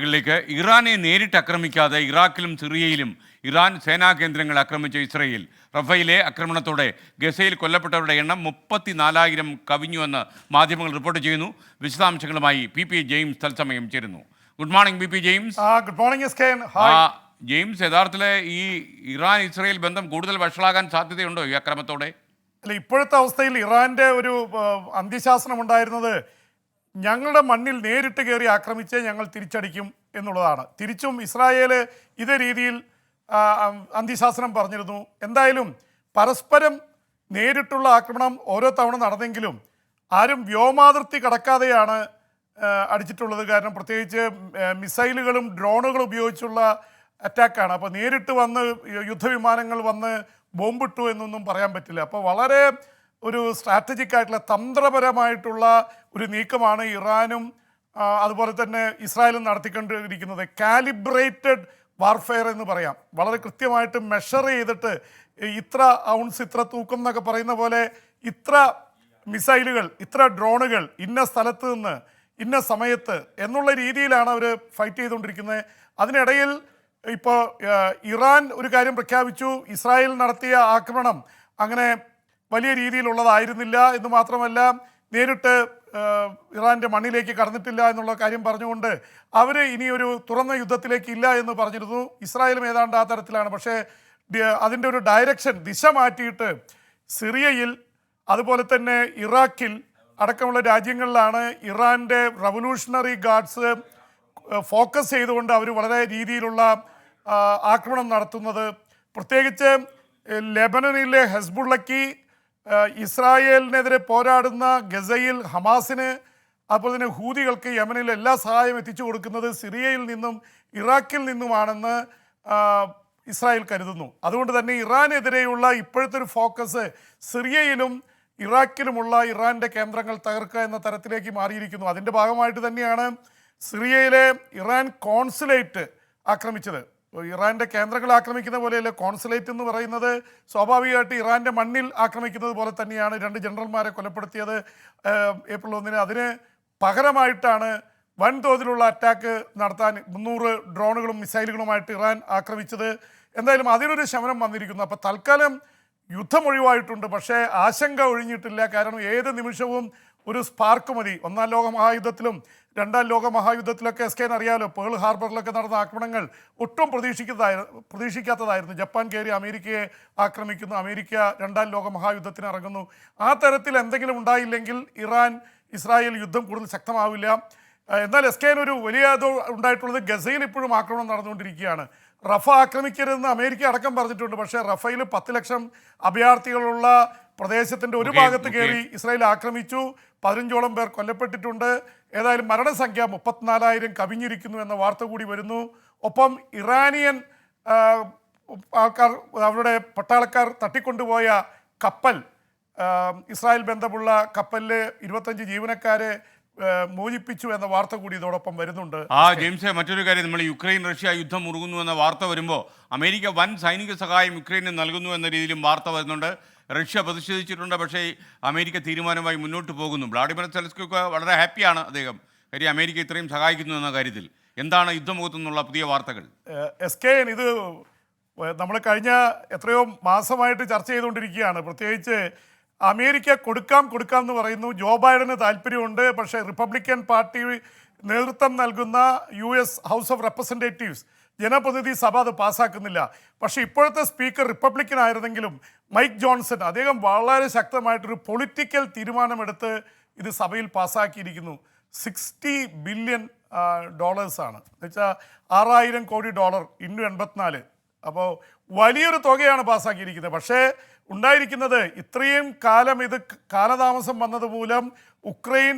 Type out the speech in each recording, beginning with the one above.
വാർത്തകളിലേക്ക്. ഇറാനെ നേരിട്ട് ആക്രമിക്കാതെ ഇറാഖിലും സിറിയയിലും ഇറാൻ സേനാ കേന്ദ്രങ്ങൾ ആക്രമിച്ച ഇസ്രയേൽ. റഫയിലെ ആക്രമണത്തോടെ ഗസയിൽ കൊല്ലപ്പെട്ടവരുടെ എണ്ണം 34,000 കവിഞ്ഞുവെന്ന് മാധ്യമങ്ങൾ റിപ്പോർട്ട് ചെയ്യുന്നു. വിശദാംശങ്ങളുമായി പി ജെയിംസ് തത്സമയം ചേരുന്നു. Good morning P James. Good morning James, യഥാർത്ഥത്തിലെ ഈ ഇറാൻ ഇസ്രയേൽ ബന്ധം കൂടുതൽ വഷളാകാൻ സാധ്യതയുണ്ടോ ഈ അക്രമത്തോടെ? അല്ല, ഇപ്പോഴത്തെ അവസ്ഥയിൽ ഇറാന്റെ ഒരു അന്ത്യശാസനം ഉണ്ടായിരുന്നത് ഞങ്ങളുടെ മണ്ണിൽ നേരിട്ട് കയറി ആക്രമിച്ച് ഞങ്ങൾ തിരിച്ചടിക്കും എന്നുള്ളതാണ്. തിരിച്ചും ഇസ്രായേൽ ഇതേ രീതിയിൽ അന്ത്യശാസനം പറഞ്ഞിരുന്നു. എന്തായാലും പരസ്പരം നേരിട്ടുള്ള ആക്രമണം ഓരോ തവണ നടന്നെങ്കിലും ആരും വ്യോമാതിർത്തി കടക്കാതെയാണ് അടിച്ചിട്ടുള്ളത്. കാരണം പ്രത്യേകിച്ച് മിസൈലുകളും ഡ്രോണുകളും ഉപയോഗിച്ചുള്ള അറ്റാക്കാണ്. അപ്പോൾ നേരിട്ട് വന്ന് യുദ്ധവിമാനങ്ങൾ വന്ന് ബോംബിട്ടു എന്നൊന്നും പറയാൻ പറ്റില്ല. അപ്പോൾ വളരെ ഒരു സ്ട്രാറ്റജിക് ആയിട്ടുള്ള തന്ത്രപരമായിട്ടുള്ള ഒരു നീക്കമാണ് ഇറാനും അതുപോലെ തന്നെ ഇസ്രായേലും നടത്തിക്കൊണ്ടിരിക്കുന്നത്. കാലിബ്രേറ്റഡ് വാർഫെയർ എന്ന് പറയാം. വളരെ കൃത്യമായിട്ട് മെഷർ ചെയ്തിട്ട് ഇത്ര ഔൺസ് ഇത്ര തൂക്കം എന്നൊക്കെ പറയുന്ന പോലെ ഇത്ര മിസൈലുകൾ ഇത്ര ഡ്രോണുകൾ ഇന്ന സ്ഥലത്ത് നിന്ന് ഇന്ന സമയത്ത് എന്നുള്ള രീതിയിലാണ് അവർ ഫൈറ്റ് ചെയ്തുകൊണ്ടിരിക്കുന്നത്. അതിനിടയിൽ ഇപ്പോൾ ഇറാൻ ഒരു കാര്യം പ്രഖ്യാപിച്ചു, ഇസ്രായേൽ നടത്തിയ ആക്രമണം അങ്ങനെ വലിയ രീതിയിലുള്ളതായിരുന്നില്ല എന്ന് മാത്രമല്ല നേരിട്ട് ഇറാൻ്റെ മണ്ണിലേക്ക് കടന്നിട്ടില്ല എന്നുള്ള കാര്യം പറഞ്ഞുകൊണ്ട് അവർ ഇനിയൊരു തുറന്ന യുദ്ധത്തിലേക്ക് ഇല്ല എന്ന് പറഞ്ഞിരുന്നു. ഇസ്രായേലും ഏതാണ്ട് ആ തരത്തിലാണ്. പക്ഷേ അതിൻ്റെ ഒരു ഡയറക്ഷൻ ദിശ മാറ്റിയിട്ട് സിറിയയിൽ അതുപോലെ തന്നെ ഇറാഖിൽ അടക്കമുള്ള രാജ്യങ്ങളിലാണ് ഇറാൻ്റെ റവല്യൂഷണറി ഗാർഡ്സ് ഫോക്കസ് ചെയ്തുകൊണ്ട് അവർ വളരെ രീതിയിലുള്ള ആക്രമണം നടത്തുന്നത്. പ്രത്യേകിച്ച് ലെബനനിലെ ഹെസ്ബുള്ളയ്ക്ക്, ഇസ്രായേലിനെതിരെ പോരാടുന്ന ഗസയിൽ ഹമാസിന്, അതുപോലെ തന്നെ ഹൂതികൾക്ക് യമനിൽ എല്ലാ സഹായം എത്തിച്ചു കൊടുക്കുന്നത് സിറിയയിൽ നിന്നും ഇറാഖിൽ നിന്നുമാണെന്ന് ഇസ്രായേൽ കരുതുന്നു. അതുകൊണ്ട് തന്നെ ഇറാനെതിരെയുള്ള ഇപ്പോഴത്തെ ഒരു ഫോക്കസ് സിറിയയിലും ഇറാഖിലുമുള്ള ഇറാൻ്റെ കേന്ദ്രങ്ങൾ തകർക്കുക എന്ന തരത്തിലേക്ക് മാറിയിരിക്കുന്നു. അതിൻ്റെ ഭാഗമായിട്ട് തന്നെയാണ് സിറിയയിലെ ഇറാൻ കോൺസുലേറ്റ് ആക്രമിച്ചത്. ഇറാൻ്റെ കേന്ദ്രങ്ങൾ ആക്രമിക്കുന്ന പോലെയല്ല, കോൺസുലേറ്റ് എന്ന് പറയുന്നത് സ്വാഭാവികമായിട്ട് ഇറാൻ്റെ മണ്ണിൽ ആക്രമിക്കുന്നത് പോലെ തന്നെയാണ്. 2 ജനറൽമാരെ കൊലപ്പെടുത്തിയത് ഏപ്രിൽ 1-ന്. അതിന് പകരമായിട്ടാണ് വൻതോതിലുള്ള അറ്റാക്ക് നടത്താൻ 300 ഡ്രോണുകളും മിസൈലുകളുമായിട്ട് ഇറാൻ ആക്രമിച്ചത്. എന്തായാലും അതിനൊരു ശമനം വന്നിരിക്കുന്നു. അപ്പോൾ തൽക്കാലം യുദ്ധം ഒഴിവായിട്ടുണ്ട്, പക്ഷേ ആശങ്ക ഒഴിഞ്ഞിട്ടില്ല. കാരണം ഏത് നിമിഷവും ഒരു സ്പാർക്ക് മതി. 1-ാം ലോക മഹായുദ്ധത്തിലും 2-ാം ലോക മഹായുദ്ധത്തിലൊക്കെ എസ്കേൻ അറിയാലോ, പേൾ ഹാർബറിലൊക്കെ നടന്ന ആക്രമണങ്ങൾ ഒട്ടും പ്രതീക്ഷിക്കാത്തതായിരുന്നു. ജപ്പാൻ കയറി അമേരിക്കയെ ആക്രമിക്കുന്നു, അമേരിക്ക 2-ാം ലോക മഹായുദ്ധത്തിന് ഇറങ്ങുന്നു. ആ തരത്തിൽ എന്തെങ്കിലും ഉണ്ടായില്ലെങ്കിൽ ഇറാൻ ഇസ്രായേൽ യുദ്ധം കൂടുതൽ ശക്തമാവില്ല. എന്നാൽ എസ്കേൻ ഒരു വലിയ ഉണ്ടായിട്ടുള്ളത് ഗസയിൽ ഇപ്പോഴും ആക്രമണം നടന്നുകൊണ്ടിരിക്കുകയാണ്. റഫ ആക്രമിക്കരുതെന്ന് അമേരിക്ക അടക്കം പറഞ്ഞിട്ടുണ്ട്. പക്ഷേ റഫയിൽ 10 ലക്ഷം അഭയാർത്ഥികളുള്ള പ്രദേശത്തിൻ്റെ ഒരു ഭാഗത്ത് കയറി ഇസ്രായേൽ ആക്രമിച്ചു. 15ഓളം പേർ കൊല്ലപ്പെട്ടിട്ടുണ്ട്. ഏതായാലും മരണസംഖ്യ 34,000 കവിഞ്ഞിരിക്കുന്നു എന്ന വാർത്ത കൂടി വരുന്നു. ഒപ്പം ഇറാനിയൻ ആൾക്കാർ, അവരുടെ പട്ടാളക്കാർ തട്ടിക്കൊണ്ടുപോയ കപ്പൽ, ഇസ്രായേൽ ബന്ധമുള്ള കപ്പലിലെ 25 ജീവനക്കാരെ മോചിപ്പിച്ചു എന്ന വാർത്ത കൂടി ഇതോടൊപ്പം വരുന്നുണ്ട്. ജെയിംസ്, മറ്റൊരു കാര്യം, നമ്മൾ യുക്രൈൻ റഷ്യ യുദ്ധം മുറുകുന്നു എന്ന വാർത്ത വരുമ്പോൾ അമേരിക്ക വൻ സൈനിക സഹായം യുക്രൈന് നൽകുന്നു എന്ന രീതിയിലും വാർത്ത വരുന്നുണ്ട്. റഷ്യ പ്രതിഷേധിച്ചിട്ടുണ്ട്, പക്ഷേ അമേരിക്ക തീരുമാനമായി മുന്നോട്ട് പോകുന്നു. വ്ളാഡിമിർ സെലൻസ്കിയൊക്കെ വളരെ ഹാപ്പിയാണ് അദ്ദേഹം, കാര്യം അമേരിക്ക ഇത്രയും സഹായിക്കുന്നു എന്ന കാര്യത്തിൽ. എന്താണ് യുദ്ധമുഖത്തു നിന്നുള്ള പുതിയ വാർത്തകൾ? എസ്കേൻ, ഇത് നമ്മൾ കഴിഞ്ഞ എത്രയോ മാസമായിട്ട് ചർച്ച ചെയ്തുകൊണ്ടിരിക്കുകയാണ്. പ്രത്യേകിച്ച് അമേരിക്ക കൊടുക്കാം എന്ന് പറയുന്നു. ജോ ബൈഡന് താല്പര്യമുണ്ട്, പക്ഷേ റിപ്പബ്ലിക്കൻ പാർട്ടി നേതൃത്വം നൽകുന്ന US ഹൗസ് ഓഫ് റെപ്രസെൻറ്റേറ്റീവ്സ് ജനപ്രതിനിധി സഭ അത് പാസ്സാക്കുന്നില്ല. പക്ഷേ ഇപ്പോഴത്തെ സ്പീക്കർ റിപ്പബ്ലിക്കൻ ആയിരുന്നെങ്കിലും മൈക്ക് ജോൺസൺ, അദ്ദേഹം വളരെ ശക്തമായിട്ടൊരു പൊളിറ്റിക്കൽ തീരുമാനമെടുത്ത് ഇത് സഭയിൽ പാസ്സാക്കിയിരിക്കുന്നു. $60 ബില്യൺ ആണ്, എന്നുവെച്ചാൽ $6,000 കോടി ഇൻറ്റു 84. അപ്പോൾ വലിയൊരു തുകയാണ് പാസ്സാക്കിയിരിക്കുന്നത്. പക്ഷേ ഉണ്ടായിരിക്കുന്നത് ഇത്രയും കാലം ഇത് കാലതാമസം വന്നത് മൂലം യുക്രൈൻ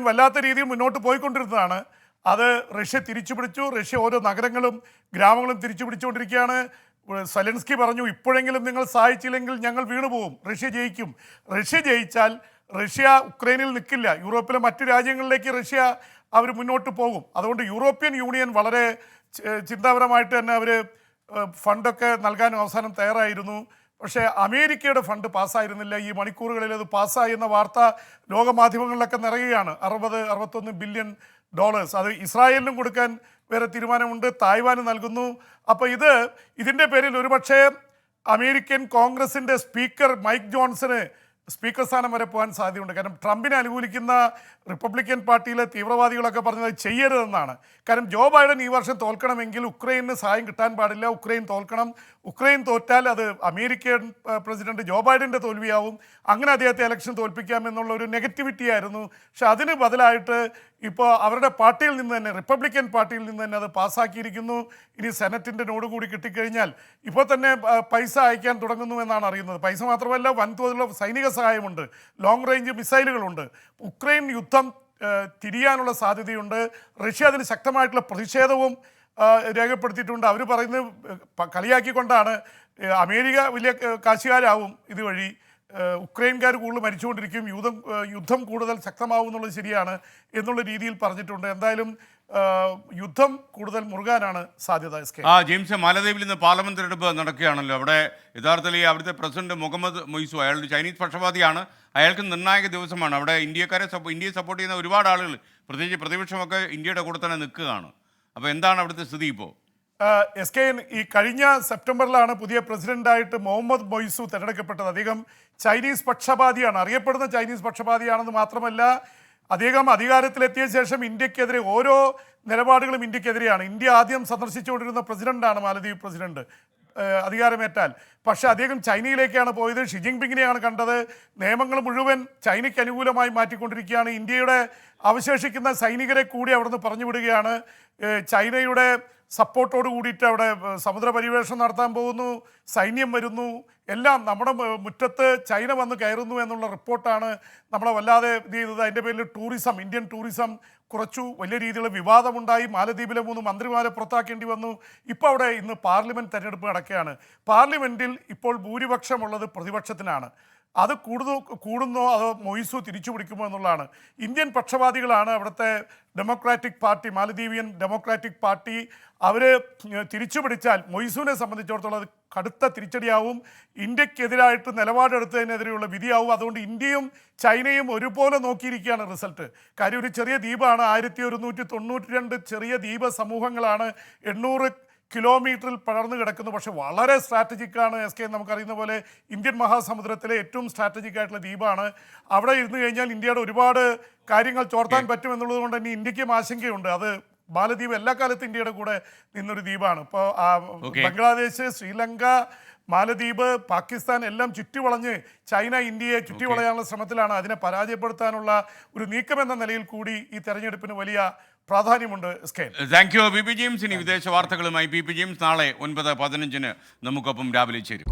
വല്ലാത്ത രീതിയിൽ മുന്നോട്ട് പോയിക്കൊണ്ടിരുന്നതാണ്. അത് റഷ്യ തിരിച്ചു പിടിച്ചു. റഷ്യ ഓരോ നഗരങ്ങളും ഗ്രാമങ്ങളും തിരിച്ചു പിടിച്ചുകൊണ്ടിരിക്കുകയാണ്. സെലൻസ്കി പറഞ്ഞു, ഇപ്പോഴെങ്കിലും നിങ്ങൾ സഹായിച്ചില്ലെങ്കിൽ ഞങ്ങൾ വീണുപോകും, റഷ്യ ജയിക്കും. റഷ്യ ജയിച്ചാൽ റഷ്യ ഉക്രൈനിൽ നിൽക്കില്ല, യൂറോപ്പിലെ മറ്റു രാജ്യങ്ങളിലേക്ക് റഷ്യ അവർ മുന്നോട്ട് പോകും. അതുകൊണ്ട് യൂറോപ്യൻ യൂണിയൻ വളരെ ചിന്താപരമായിട്ട് തന്നെ അവർ ഫണ്ടൊക്കെ നൽകാൻ അവസാനം തയ്യാറായിരുന്നു. പക്ഷേ അമേരിക്കയുടെ ഫണ്ട് പാസ്സായിരുന്നില്ല. ഈ മണിക്കൂറുകളിൽ അത് പാസ്സായി എന്ന വാർത്ത ലോകമാധ്യമങ്ങളിലൊക്കെ നിറയുകയാണ്. 60-61 ബില്യൺ അത് ഇസ്രായേലിനും കൊടുക്കാൻ വേറെ തീരുമാനമുണ്ട്, തായ്വാന് നൽകുന്നു. അപ്പോൾ ഇതിൻ്റെ പേരിൽ ഒരുപക്ഷേ അമേരിക്കൻ കോൺഗ്രസിൻ്റെ സ്പീക്കർ മൈക്ക് ജോൺസന് സ്പീക്കർ സ്ഥാനം വരെ പോകാൻ സാധ്യതയുണ്ട്. കാരണം ട്രംപിനെ അനുകൂലിക്കുന്ന റിപ്പബ്ലിക്കൻ പാർട്ടിയിലെ തീവ്രവാദികളൊക്കെ പറഞ്ഞത് ചെയ്യരുതെന്നാണ്. കാരണം ജോ ബൈഡൻ ഈ വർഷം തോൽക്കണമെങ്കിൽ ഉക്രൈന് സഹായം കിട്ടാൻ പാടില്ല, ഉക്രൈൻ തോൽക്കണം. ഉക്രൈൻ തോറ്റാൽ അത് അമേരിക്കൻ പ്രസിഡന്റ് ജോ ബൈഡൻ്റെ തോൽവിയാവും, അങ്ങനെ അദ്ദേഹത്തെ ഇലക്ഷൻ തോൽപ്പിക്കാമെന്നുള്ള ഒരു നെഗറ്റിവിറ്റി ആയിരുന്നു. പക്ഷെ അതിന് ബദലായിട്ട് ഇപ്പോൾ അവരുടെ പാർട്ടിയിൽ നിന്ന് തന്നെ, റിപ്പബ്ലിക്കൻ പാർട്ടിയിൽ നിന്ന് തന്നെ അത് പാസ്സാക്കിയിരിക്കുന്നു. ഇനി സെനറ്റിൻ്റെ നോട് കൂടി കിട്ടിക്കഴിഞ്ഞാൽ ഇപ്പോൾ തന്നെ പൈസ അയക്കാൻ തുടങ്ങുന്നു എന്നാണ് അറിയുന്നത്. പൈസ മാത്രമല്ല, വൻതോതിലുള്ള സൈനിക സഹായമുണ്ട്, ലോങ് റേഞ്ച് മിസൈലുകളുണ്ട്. ഉക്രൈൻ യുദ്ധം തിരിയാനുള്ള സാധ്യതയുണ്ട്. റഷ്യ അതിന് ശക്തമായിട്ടുള്ള പ്രതിഷേധവും രേഖപ്പെടുത്തിയിട്ടുണ്ട്. അവർ പറയുന്നത് കളിയാക്കിക്കൊണ്ടാണ് അമേരിക്ക വലിയ കാശുകാരാവും ഇതുവഴി, ഉക്രൈൻകാർ കൂടുതൽ മരിച്ചുകൊണ്ടിരിക്കും, യുദ്ധം കൂടുതൽ ശക്തമാവും എന്നുള്ളത് ശരിയാണ് എന്നുള്ള രീതിയിൽ പറഞ്ഞിട്ടുണ്ട്. എന്തായാലും യുദ്ധം കൂടുതൽ മുറുകാനാണ് സാധ്യത. ജെയിംസ്, മാലദ്വീപിൽ ഇന്ന് പാർലമെന്റ് തെരഞ്ഞെടുപ്പ് നടക്കുകയാണല്ലോ. അവിടെ യഥാർത്ഥത്തിൽ അവിടുത്തെ പ്രസിഡന്റ് മുഹമ്മദ് മൊയ്സു, അയാൾ ചൈനീസ് പക്ഷപാതിയാണ്. അയാൾക്ക് നിർണായക ദിവസമാണ്. അവിടെ ഇന്ത്യയെ സപ്പോർട്ട് ചെയ്യുന്ന ഒരുപാട് ആളുകൾ, പ്രത്യേകിച്ച് പ്രതിപക്ഷമൊക്കെ ഇന്ത്യയുടെ കൂടെ തന്നെ നിൽക്കുകയാണ്. അപ്പോൾ എന്താണ് അവിടുത്തെ സ്ഥിതി ഇപ്പോൾ? ഈ കഴിഞ്ഞ സെപ്റ്റംബറിലാണ് പുതിയ പ്രസിഡന്റായിട്ട് മുഹമ്മദ് മൊയ്സു തിരഞ്ഞെടുക്കപ്പെട്ടത്. അദ്ദേഹം ചൈനീസ് പക്ഷപാതിയാണ്, അറിയപ്പെടുന്ന ചൈനീസ് പക്ഷപാതിയാണെന്ന് മാത്രമല്ല, അദ്ദേഹം അധികാരത്തിലെത്തിയ ശേഷം ഇന്ത്യക്കെതിരെ ഓരോ നിലപാടുകളും ഇന്ത്യക്കെതിരെയാണ്. ഇന്ത്യ ആദ്യം സന്ദർശിച്ചുകൊണ്ടിരുന്ന പ്രസിഡന്റാണ് മാലദ്വീപ് പ്രസിഡന്റ് അധികാരമേറ്റാൽ. പക്ഷേ അദ്ദേഹം ചൈനയിലേക്കാണ് പോയത്, ഷി ജിൻപിങ്ങിനെയാണ് കണ്ടത്. നിയമങ്ങൾ മുഴുവൻ ചൈനയ്ക്ക് അനുകൂലമായി മാറ്റിക്കൊണ്ടിരിക്കുകയാണ്. ഇന്ത്യയുടെ അവശേഷിക്കുന്ന സൈനികരെ കൂടി അവിടുന്ന് പറഞ്ഞു വിടുകയാണ്. ചൈനയുടെ സപ്പോർട്ടോട് കൂടിയിട്ട് അവിടെ സമുദ്ര പര്യവേഷണം നടത്താൻ പോകുന്നു, സൈന്യം വരുന്നു, എല്ലാം നമ്മുടെ മുറ്റത്ത് ചൈന വന്ന് കയറുന്നു എന്നുള്ള റിപ്പോർട്ടാണ് നമ്മളെ വല്ലാതെ ഇത് ചെയ്തത്. അതിൻ്റെ പേരിൽ ഇന്ത്യൻ ടൂറിസം കുറച്ചു, വലിയ രീതിയിലുള്ള വിവാദമുണ്ടായി. മാലദ്വീപിലെ 3 മന്ത്രിമാരെ പുറത്താക്കേണ്ടി വന്നു. ഇപ്പോൾ അവിടെ ഇന്ന് പാർലമെൻറ്റ് തെരഞ്ഞെടുപ്പ് നടക്കുകയാണ്. പാർലമെൻറ്റിൽ ഇപ്പോൾ ഭൂരിപക്ഷമുള്ളത് പ്രതിപക്ഷത്തിനാണ്. അത് കൂടുന്നോ അതോ മൊയ്സു തിരിച്ചു പിടിക്കുമോ എന്നുള്ളതാണ്. ഇന്ത്യൻ പക്ഷപാതികളാണ് അവിടുത്തെ ഡെമോക്രാറ്റിക് പാർട്ടി, മാലദ്വീപിയൻ ഡെമോക്രാറ്റിക് പാർട്ടി. അവർ തിരിച്ചു പിടിച്ചാൽ മൊയ്സുവിനെ സംബന്ധിച്ചിടത്തോളം അത് കടുത്ത തിരിച്ചടിയാവും. ഇന്ത്യക്കെതിരായിട്ട് നിലപാടെടുത്തതിനെതിരെയുള്ള വിധിയാവും. അതുകൊണ്ട് ഇന്ത്യയും ചൈനയും ഒരുപോലെ നോക്കിയിരിക്കുകയാണ് റിസൾട്ട്. കാര്യം ഒരു ചെറിയ ദ്വീപാണ്, 1192 ചെറിയ ദ്വീപ സമൂഹങ്ങളാണ്, 800 കിലോമീറ്ററിൽ പടർന്നു കിടക്കുന്നു. പക്ഷെ വളരെ സ്ട്രാറ്റജിക്കാണ്. നമുക്കറിയുന്ന പോലെ ഇന്ത്യൻ മഹാസമുദ്രത്തിലെ ഏറ്റവും സ്ട്രാറ്റജിക് ആയിട്ടുള്ള ദ്വീപാണ്. അവിടെ ഇരുന്ന് കഴിഞ്ഞാൽ ഇന്ത്യയുടെ ഒരുപാട് കാര്യങ്ങൾ ചോർത്താൻ പറ്റും എന്നുള്ളത് കൊണ്ട് തന്നെ ഇന്ത്യക്കും ആശങ്കയുണ്ട്. അത് മാലദ്വീപ് എല്ലാ കാലത്തും ഇന്ത്യയുടെ കൂടെ നിന്നൊരു ദ്വീപാണ്. ഇപ്പോൾ ബംഗ്ലാദേശ്, ശ്രീലങ്ക, മാലദ്വീപ്, പാകിസ്ഥാൻ എല്ലാം ചുറ്റിവളഞ്ഞ് ചൈന ഇന്ത്യയെ ചുറ്റിവളയാനുള്ള ശ്രമത്തിലാണ്. അതിനെ പരാജയപ്പെടുത്താനുള്ള ഒരു നീക്കമെന്ന നിലയിൽ കൂടി ഈ തെരഞ്ഞെടുപ്പിന് വലിയ പ്രാധാന്യമുണ്ട്. Thank you P James. ഇനി വിദേശ വാർത്തകളുമായി പി ജെയിംസ് നാളെ 9:15 നമുക്കൊപ്പം രാവിലെ ചേരും.